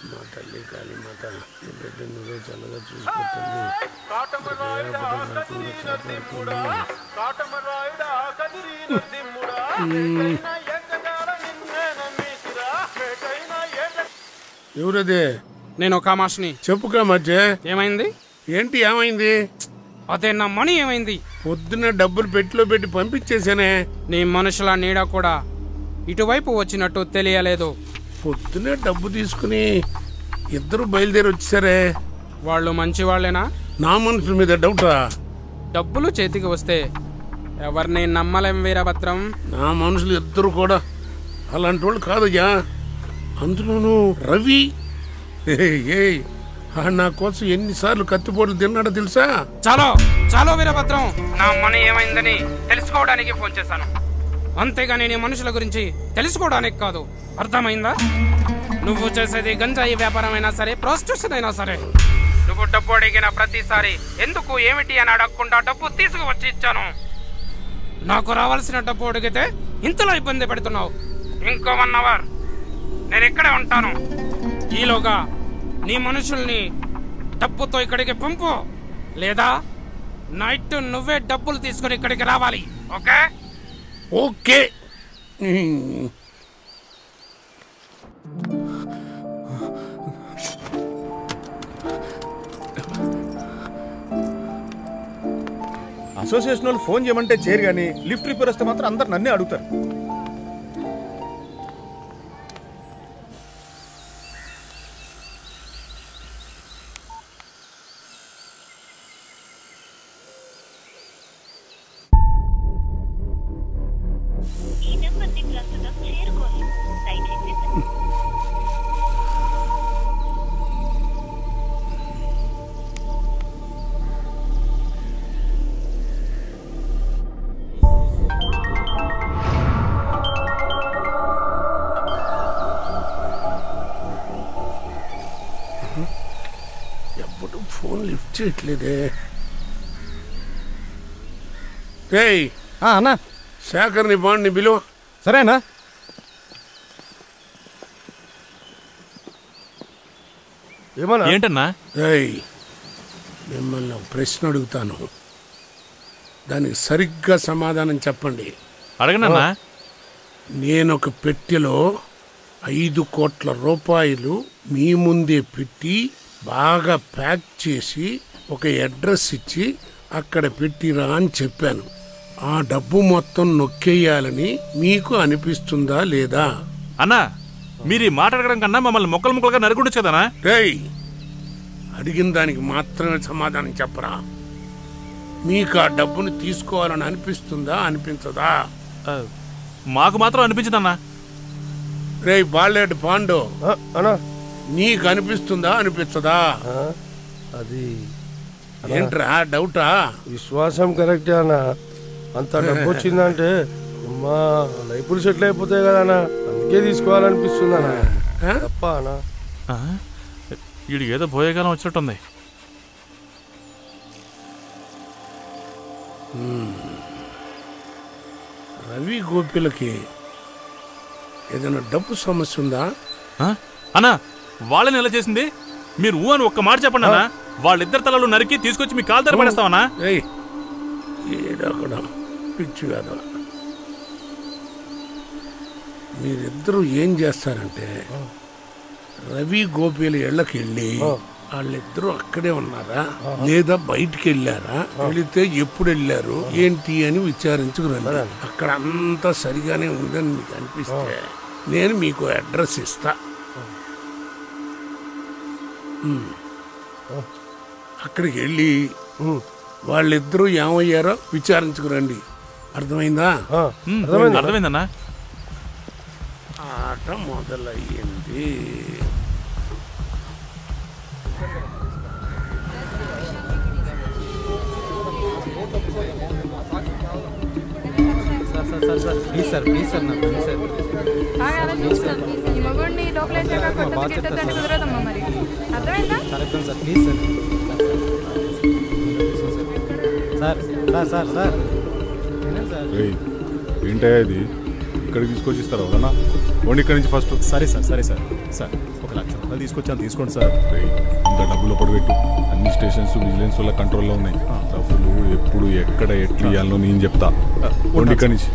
మా తల్లి కాళీ మాత నీ బిడ్డ నువ్వే చల్లగా చూసుకుంటుంది. ఎవరదే? నేను కామాష్ని. చెప్పు కామాక్షి. ఏమైంది? ఏంటి ఏమైంది? అదే నా మనీ ఏమైంది? పొద్దున్న డబ్బులు పెట్టిలో పెట్టి పంపించేసానే. నీ మనుషుల నీడ కూడా ఇటువైపు వచ్చినట్టు తెలియలేదు. పొద్దునే డబ్బు తీసుకుని ఇద్దరు బయలుదేరి వచ్చేసారే. వాళ్ళు మంచి వాళ్ళేనా? నా మనుషుల మీద డౌటా? డబ్బులు చేతికి వస్తే ఎవరిని నమ్మలేం వీరభద్రం. నా మనుషులు ఇద్దరు కూడా అలాంటి వాళ్ళు కాదయ్యా. అందులోనూ రవి నా కోసం ఎన్నిసార్లు కత్తిపోట్లు తిన్నాడో తెలుసా? చాలో చాలో వీరభద్రం, నా మనీ ఏమైందని తెలుసుకోవడానికి ఫోన్ చేశాను, అంతేగాని నీ మనుషుల గురించి తెలుసుకోవడానికి కాదు. అర్థమైందా? నువ్వు చేసేది గంజాయి వ్యాపారం అయినా సరే, ప్రాస్టిట్యూషన్ అయినా సరే, నువ్వు డబ్బు అడిగిన ప్రతిసారి ఎందుకు ఏమిటి అని అడగకుండా డబ్బు తీసుకువచ్చి ఇచ్చాను. నాకు రావాల్సిన డబ్బు అడిగితే ఇంతలో ఇబ్బంది పెడుతున్నావు. ఇంకో 1 అవర్ నేను ఇక్కడే ఉంటాను. ఈలోగా నీ మనుషుల్ని డబ్బుతో ఇక్కడికి పంపు, లేదా నైట్ నువ్వే డబ్బులు తీసుకుని ఇక్కడికి రావాలి. ఓకే? ఓకే. అసోసియేషన్ వాళ్ళు ఫోన్ చేయమంటే చేయరు, కానీ లిఫ్ట్ రిపేర్ వస్తే మాత్రం అందరు నన్నే అడుగుతారు. ఎప్పుడు ఫోన్ లిఫ్ట్ చేయట్లేదే. అన్నా, శేఖర్ని బాండ్ని బిలువ. సరేనా? ఏమన్నా? ఏంటన్నా? మిమ్మల్ని ఒక ప్రశ్న అడుగుతాను, దానికి సరిగ్గా సమాధానం చెప్పండి. అడగనన్నా. నేనొక పెట్టెలో 5 కోట్ల రూపాయలు మీ ముందే పెట్టి బాగా ప్యాక్ చేసి ఒక అడ్రస్ ఇచ్చి అక్కడ పెట్టిరా అని చెప్పాను. ఆ డబ్బు మొత్తం నొక్కేయాలని మీకు అనిపిస్తుందా లేదా? అన్నా, మీరు ఈ మాట అడగడం కన్నా మమ్మల్ని ముక్కలు ముక్కలుగా నరుకుండొచ్చు కదనా? అడిగిన దానికి మాత్రమే సమాధానం చెప్పరా. మీకు ఆ డబ్బును తీసుకోవాలని అనిపిస్తుందా అనిపించదా? మాకు మాత్రం అనిపించదన్నా. బాలేడు పాండు, నీకు అనిపిస్తుందా అనిపించదా? అది ఏంట్రా డౌటా? విశ్వాసం కరెక్టే అన్న. అంత డబ్బు వచ్చిందంటే మా లైఫ్లు సెటిల్ అయిపోతాయి కదా అన్న, అందుకే తీసుకోవాలనిపిస్తుంది అన్న. తప్ప అన్న, వీడికి ఏదో భోయకాలం వచ్చినట్టుంది. రవి గోపిలకి ఏదైనా డబ్బు సమస్య ఉందా అన్నా? వాళ్ళని ఎలా చేసింది? మీరు ఊ అని ఒక్క మాట చెప్పండి అన్నా, వాళ్ళిద్దరు తలలు నరికి తీసుకొచ్చి మీ కాలు దగ్గర పడేస్తామన్నా. పిచ్చి కాదు. మీరిద్దరూ ఏం చేస్తారంటే, రవి గోపిల ఇళ్ళకి వెళ్ళి వాళ్ళిద్దరూ అక్కడే ఉన్నారా లేదా బయటికి వెళ్ళారా, వెళితే ఎప్పుడు వెళ్ళారు ఏంటి అని విచారించుకురండి. అక్కడ అంతా సరిగానే ఉందని మీకు అనిపిస్తే నేను మీకు అడ్రస్ ఇస్తా. అక్కడికి వెళ్ళి వాళ్ళిద్దరూ ఏమయ్యారో విచారించుకురండి. అర్థమైందా? అర్థమైందన్నా. ఆట మొదలయ్యింది. ఈ మగుడిని లోపలేసాక కొట్టదంటే కుదరదమ్మా. మరి అర్థమైందా? ఏంటయ్యా ఇది? ఇక్కడికి తీసుకొచ్చి ఇస్తారా? ఓన్లీ ఇక్కడి నుంచి ఫస్ట్. సరే సార్, సరే సార్. సార్ 1 లక్ష. సంఘాలు తీసుకొచ్చాను, తీసుకోండి సార్. ఇంత డబ్బులు పెట్టు. అన్ని స్టేషన్స్ విజిలెన్స్ వల్ల కంట్రోల్లో ఉన్నాయి. డబ్బులు ఎప్పుడు ఎక్కడ ఎట్లా ఇవ్వాలో నేను చెప్తా. ఇక్కడి నుంచి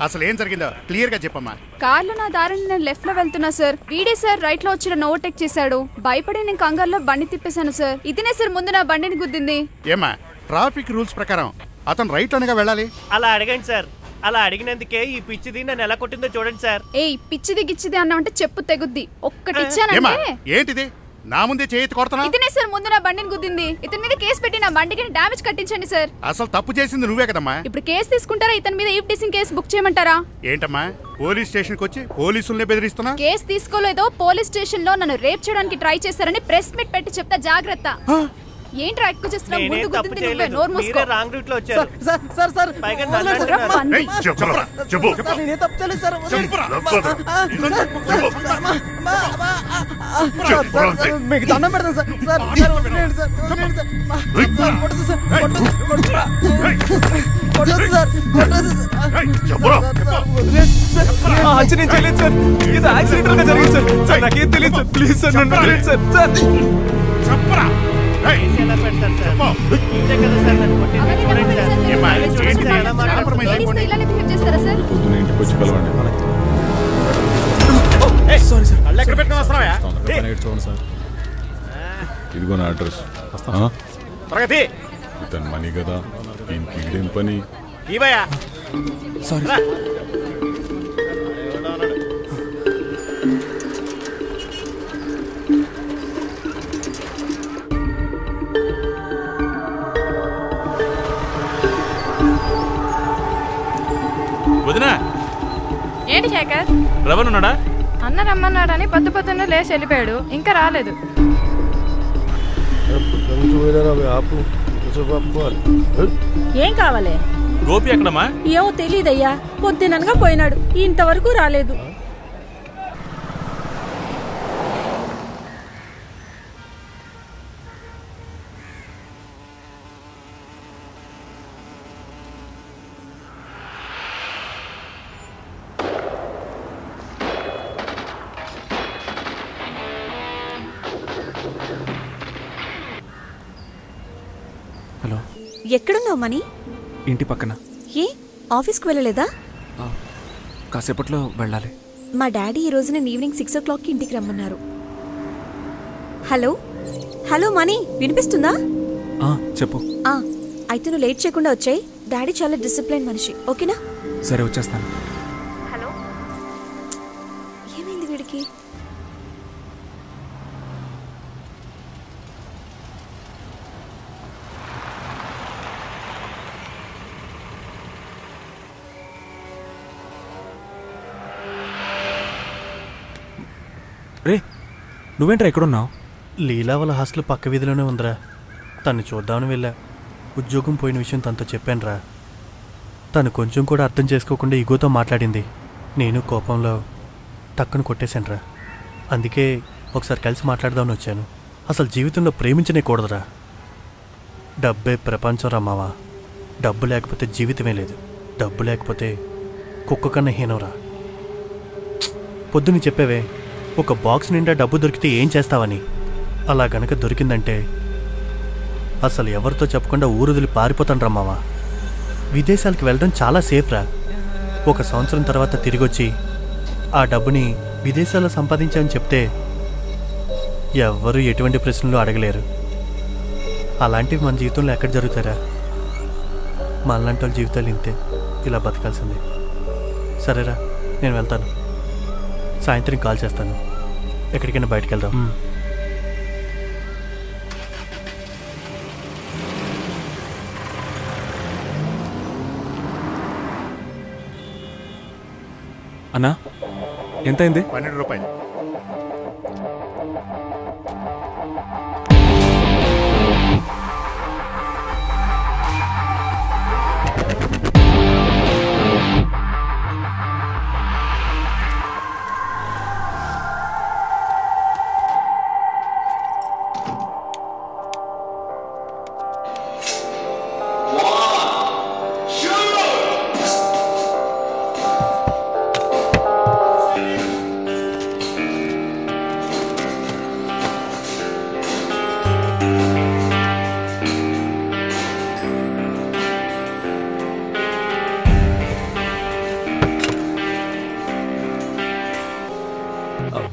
అసలు ఏం జరిగిందో క్లియర్ గా చెప్పమ్మా. కార్లో నా దారిని నేను లెఫ్ట్ లో వెళ్తున్నా సార్. వీడే సార్ రైట్ లో వచ్చిన ఓవర్టేక్ చేశాడు. భయపడి నేను కంగారులో బండి తిప్పేశాను సార్. ఇతనే సార్ ముందు నా బండిని గుద్దింది. ఏమా ట్రాఫిక్ రూల్స్ ప్రకారం అతను రైట్ లోనేగా వెళ్ళాలి. అలా అడగండి సార్. అలా అడిగినందుకే ఈ పిచ్చిది నన్ను ఎలా కొట్టిందో చూడండి సార్. ఏయ్ పిచ్చిది గిచ్చిది అన్నామంటే చెప్పు తెగుద్ది. ఒక్కటి ఇచ్చానంటే ఏంటిది నా ముందే చేతి కొడతానా? ఇతనే సార్ ముందు నా బండిని గుద్దింది. ఇతని మీద కేసు పెట్టి నా బండికి డ్యామేజ్ కట్టించండి సార్. అసలు తప్పు చేసింది నువ్వే కదమ్మా. ఇప్పుడు కేసు తీసుకుంటారా? ఇతని మీద ఈవ్ టీసింగ్ కేసు బుక్ చేయమంటారా? ఏంటమ్మా పోలీస్ స్టేషన్ కి వచ్చి పోలీసుల్ని బెదిరిస్తున్నా? కేసు తీసుకోలేదో పోలీస్ స్టేషన్ లో నన్ను రేప్ చేయడానికి ట్రై చేశారని ప్రెస్ మీట్ పెట్టి చెప్తా జాగ్రత్త. ఏంట్రా ఎక్కువ చేస్తున్నావు? ముందు గుద్దింది నువ్వే. నోరు మూసుకో. రాంగ్ రూట్ లో వచ్చారు సార్ పైగా మీకు దండం పెడతాను సార్. ఆశ్చర్యం చేయలేదు సార్. ఇది యాక్సిడెంటల్ గా జరిగింది సార్. నాకేం తెలియదు సార్. ప్లీజ్ సార్ నన్ను వదిలేయండి సార్. చెప్పరా పొద్దున ఇంటికి వచ్చి కలవండి. చూడండి సార్, ఇదిగో నా అడ్రస్. ఇతను మనీ కదా, దీనికి ఇదేం పని? వదినా ఏంటి శేఖర్? రవణ్ ఉన్నాడా? అన్న రమ్మన్నాడని పొద్దున్నే లేచి వెళ్ళిపోయాడు. ఇంకా రాలేదు. ఏం కావాలి? గోపి ఎక్కడమ్మా? ఏమో తెలీదయ్యా. పొద్దుననగా పోయినాడు, ఇంతవరకు రాలేదు. హలో, ఎక్కడున్నావు మనీ? ఇంటి పక్కన. ఏ ఆఫీస్కి వెళ్ళలేదా? కాసేపట్లో వెళ్ళాలి. మా డాడీ ఈ రోజు నేను ఈవినింగ్ 6 o'clock ఇంటికి రమ్మన్నారు. హలో హలో మనీ, వినిపిస్తుందా? చెప్పు. అయితే నువ్వు లేట్ చేయకుండా వచ్చాయి. డాడీ చాలా డిసిప్లైన్ మనిషి, ఓకేనా? సరే వచ్చేస్తాను. హలో, ఏమైంది వీడికి? రే, నువ్వేంట్రా ఎక్కడున్నావు? లీలా వాళ్ళ హాస్టల్ పక్క వీధిలోనే ఉందిరా. తను చూద్దామని వెళ్ళా. ఉద్యోగం పోయిన విషయం తనతో చెప్పానురా. తను కొంచెం కూడా అర్థం చేసుకోకుండా ఈగోతో మాట్లాడింది. నేను కోపంలో టక్కును కొట్టేశానురా. అందుకే ఒకసారి కలిసి మాట్లాడదామని వచ్చాను. అసలు జీవితంలో ప్రేమించనే కూడదురా. డబ్బే ప్రపంచం రా మావా. డబ్బు లేకపోతే జీవితమే లేదు. డబ్బు లేకపోతే కుక్క కన్నా హీనంరా. పొద్దున్న చెప్పేవే, ఒక బాక్స్ నిండా డబ్బు దొరికితే ఏం చేస్తావని. అలా గనక దొరికిందంటే అసలు ఎవరితో చెప్పకుండా ఊరుదిలి పారిపోతాను రా మావా. విదేశాలకు వెళ్ళడం చాలా సేఫ్ రా. 1 సంవత్సరం తర్వాత తిరిగొచ్చి ఆ డబ్బుని విదేశాల్లో సంపాదించామని చెప్తే ఎవ్వరూ ఎటువంటి ప్రశ్నలు అడగలేరు. అలాంటివి మన జీవితంలో ఎక్కడ జరుగుతారా? మనలాంటి వాళ్ళ జీవితాలు ఇంతే, ఇలా బతకాల్సిందే. సరేరా, నేను వెళ్తాను. సాయంత్రం కాల్ చేస్తాను. ఎక్కడికైనా బయటకు వెళ్దాం. అన్నా, ఎంతైంది? 12 రూపాయలు.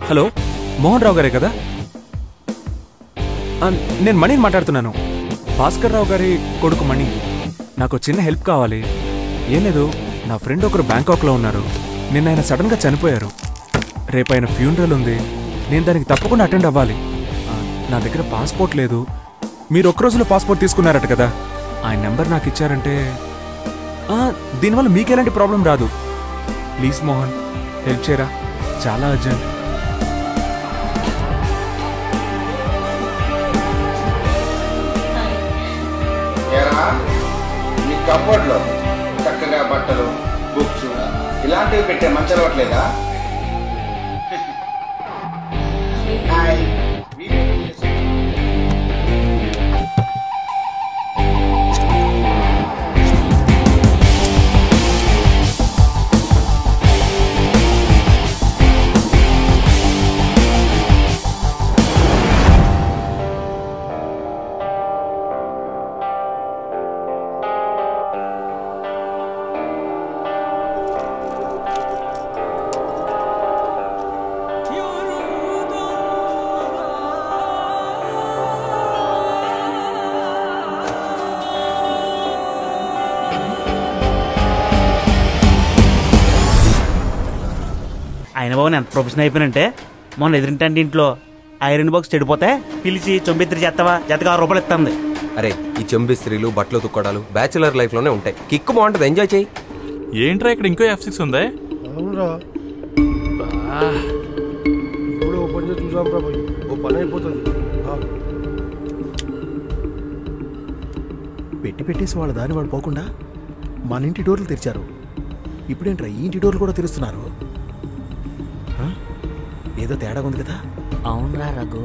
హలో మోహన్ రావు గారే కదా? నేను మణిని మాట్లాడుతున్నాను. భాస్కర్ రావు గారి కొడుకు మణి. నాకు చిన్న హెల్ప్ కావాలి. ఏం లేదు, నా ఫ్రెండ్ ఒకరు బ్యాంకాక్లో ఉన్నారు. నిన్న ఆయన సడన్గా చనిపోయారు. రేపు ఆయన ఫ్యూనరల్ ఉంది. నేను దానికి తప్పకుండా అటెండ్ అవ్వాలి. నా దగ్గర పాస్పోర్ట్ లేదు. మీరు ఒక్క రోజులో పాస్పోర్ట్ తీసుకున్నారట కదా, ఆయన నెంబర్ నాకు ఇచ్చారంటే దీనివల్ల మీకు ఎలాంటి ప్రాబ్లం రాదు. ప్లీజ్ మోహన్, హెల్ప్ చేయరా, చాలా అర్జెంట్. మీ కబోర్డ్లో చక్కగా బట్టలు, బుక్స్ ఇలాంటివి పెట్టే మంచి అలవట్లేదా? ఆయన బాబు ఎంత ప్రొఫెషన్ అయిపోయినంటే మొన్న ఎదురింటండి ఇంట్లో ఐరన్ బాక్స్ చెడిపోతే పిలిచి చొంబిత్రి చేస్తావా, జతగా 6 రూపాయలు ఇస్తుంది. అరే ఈ చొంబిస్త్రీలు, బట్టలు తుక్కోడాలు బ్యాచులర్ లైఫ్ లోనే ఉంటాయి. కిక్ బాగుంటుంది, ఎంజాయ్ చేయి. ఏంట్రా ఇక్కడ ఇంకో F6 ఉందా? అవునరా, ఇప్పుడు ఓపెన్ చేసి చూసాం రా పోయి, ఓ పని అయిపోతుంది. పెట్టేసి వాళ్ళ దారి వాడు పోకుండా మన ఇంటి డోర్లు తెరిచారు. ఇప్పుడేంట్రా ఈ ఇంటి డోర్లు కూడా తెరుస్తున్నారు? ఏదో తేడా ఉంది కదా. అవునరా రఘు.